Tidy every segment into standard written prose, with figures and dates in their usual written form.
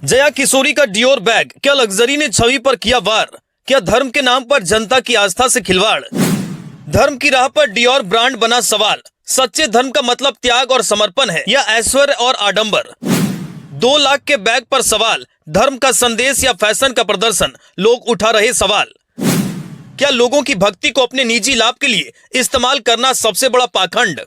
जया किशोरी का Dior bag, क्या luxury ने छवि पर किया वार? क्या धर्म के नाम पर जनता की आस्था से खिलवाड़? धर्म की राह पर डियोर ब्रांड बना सवाल। सच्चे धर्म का मतलब त्याग और समर्पण है या ऐश्वर्य और आडंबर? 2 लाख के बैग पर सवाल, धर्म का संदेश या फैशन का प्रदर्शन? लोग उठा रहे सवाल। क्या लोगों की भक्ति को अपने निजी लाभ के लिए इस्तेमाल करना सबसे बड़ा पाखंड?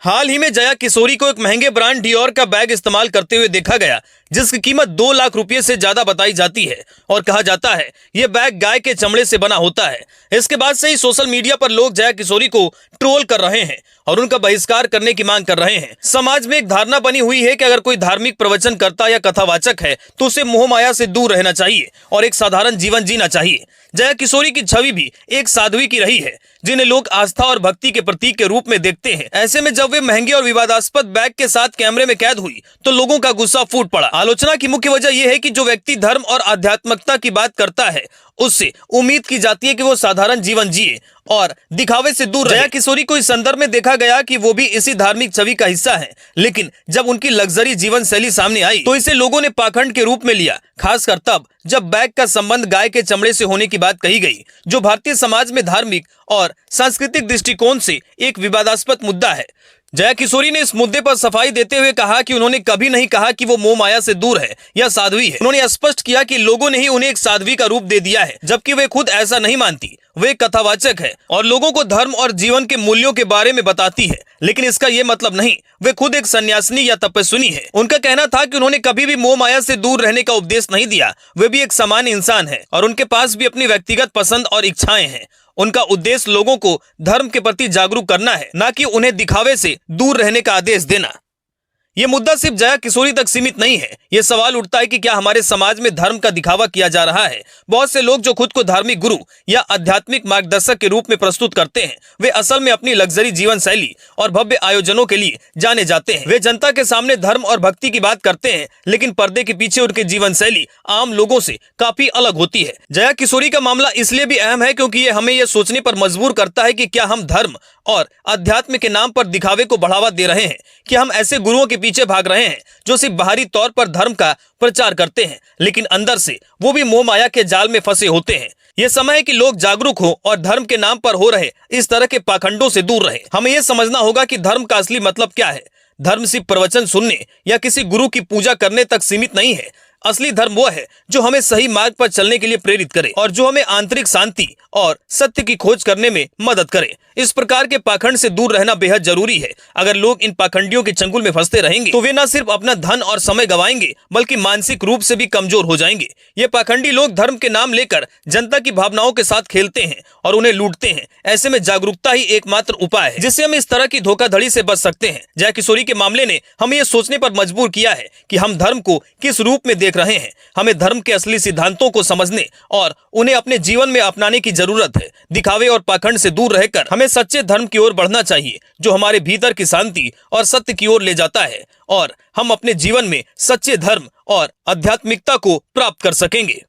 हाल ही में जया किशोरी को एक महंगे ब्रांड डियोर का बैग इस्तेमाल करते हुए देखा गया, जिसकी कीमत 2 लाख रुपए से ज्यादा बताई जाती है और कहा जाता है ये बैग गाय के चमड़े से बना होता है। इसके बाद से ही सोशल मीडिया पर लोग जया किशोरी को ट्रोल कर रहे हैं और उनका बहिष्कार करने की मांग कर रहे हैं। समाज में एक धारणा बनी हुई है कि अगर कोई धार्मिक प्रवचन करता या कथावाचक है तो उसे मोह माया से दूर रहना चाहिए और एक साधारण जीवन जीना चाहिए। जया किशोरी की छवि भी एक साध्वी की रही है, जिन्हें लोग आस्था और भक्ति के प्रतीक के रूप में देखते हैं। ऐसे में जब वे महंगे और विवादास्पद बैग के साथ कैमरे में कैद हुई तो लोगों का गुस्सा फूट पड़ा। आलोचना की मुख्य वजह यह है कि जो व्यक्ति धर्म और आध्यात्मिकता की बात करता है उससे उम्मीद की जाती है कि वो साधारण जीवन जिए और दिखावे से दूर रहे। जया किशोरी को इस संदर्भ में देखा गया कि वो भी इसी धार्मिक छवि का हिस्सा है, लेकिन जब उनकी लग्जरी जीवन शैली सामने आई तो इसे लोगों ने पाखंड के रूप में लिया, खासकर तब जब बैग का संबंध गाय के चमड़े से होने की बात कही गई, जो भारतीय समाज में धार्मिक और सांस्कृतिक दृष्टिकोण से एक विवादास्पद मुद्दा है। जया किशोरी ने इस मुद्दे पर सफाई देते हुए कहा कि उन्होंने कभी नहीं कहा कि वो मोह माया से दूर है या साध्वी है। उन्होंने स्पष्ट किया कि लोगों ने ही उन्हें एक साध्वी का रूप दे दिया है, जबकि वे खुद ऐसा नहीं मानती। वे कथावाचक है और लोगों को धर्म और जीवन के मूल्यों के बारे में बताती है, लेकिन इसका ये मतलब नहीं वे खुद एक सन्यासिनी या तपस्विनी है। उनका कहना था कि उन्होंने कभी भी मोह माया से दूर रहने का उपदेश नहीं दिया। वे भी एक सामान्य इंसान है और उनके पास भी अपनी व्यक्तिगत पसंद और इच्छाएं हैं। उनका उद्देश्य लोगों को धर्म के प्रति जागरूक करना है, न कि उन्हें दिखावे से दूर रहने का आदेश देना। ये मुद्दा सिर्फ जया किशोरी तक सीमित नहीं है। ये सवाल उठता है कि क्या हमारे समाज में धर्म का दिखावा किया जा रहा है? बहुत से लोग जो खुद को धार्मिक गुरु या आध्यात्मिक मार्गदर्शक के रूप में प्रस्तुत करते हैं, वे असल में अपनी लग्जरी जीवन शैली और भव्य आयोजनों के लिए जाने जाते हैं। वे जनता के सामने धर्म और भक्ति की बात करते हैं, लेकिन पर्दे के पीछे उनकी जीवन शैली आम लोगों से काफी अलग होती है। जया किशोरी का मामला इसलिए भी अहम है क्योंकि ये हमें यह सोचने पर मजबूर करता है कि क्या हम धर्म और अध्यात्म के नाम पर दिखावे को बढ़ावा दे रहे हैं? कि हम ऐसे गुरुओं के पीछे भाग रहे हैं जो सिर्फ बाहरी तौर पर धर्म का प्रचार करते हैं, लेकिन अंदर से वो भी मोह माया के जाल में फंसे होते हैं? ये समय है कि लोग जागरूक हो और धर्म के नाम पर हो रहे इस तरह के पाखंडों से दूर रहे। हमें यह समझना होगा कि धर्म का असली मतलब क्या है। धर्म सिर्फ प्रवचन सुनने या किसी गुरु की पूजा करने तक सीमित नहीं है। असली धर्म वो है जो हमें सही मार्ग पर चलने के लिए प्रेरित करे और जो हमें आंतरिक शांति और सत्य की खोज करने में मदद करे। इस प्रकार के पाखंड से दूर रहना बेहद जरूरी है। अगर लोग इन पाखंडियों के चंगुल में फंसते रहेंगे तो वे न सिर्फ अपना धन और समय गंवाएंगे, बल्कि मानसिक रूप से भी कमजोर हो जाएंगे। ये पाखंडी लोग धर्म के नाम लेकर जनता की भावनाओं के साथ खेलते हैं और उन्हें लूटते हैं। ऐसे में जागरूकता ही एकमात्र उपाय है जिससे हम इस तरह की धोखाधड़ी से बच सकते हैं। जया किशोरी के मामले ने हमें यह सोचने पर मजबूर किया है कि हम धर्म को किस रूप में देख रहे हैं। हमें धर्म के असली सिद्धांतों को समझने और उन्हें अपने जीवन में अपनाने की जरूरत है। दिखावे और पाखंड से दूर रहकर हमें सच्चे धर्म की ओर बढ़ना चाहिए, जो हमारे भीतर की शांति और सत्य की ओर ले जाता है और हम अपने जीवन में सच्चे धर्म और आध्यात्मिकता को प्राप्त कर सकेंगे।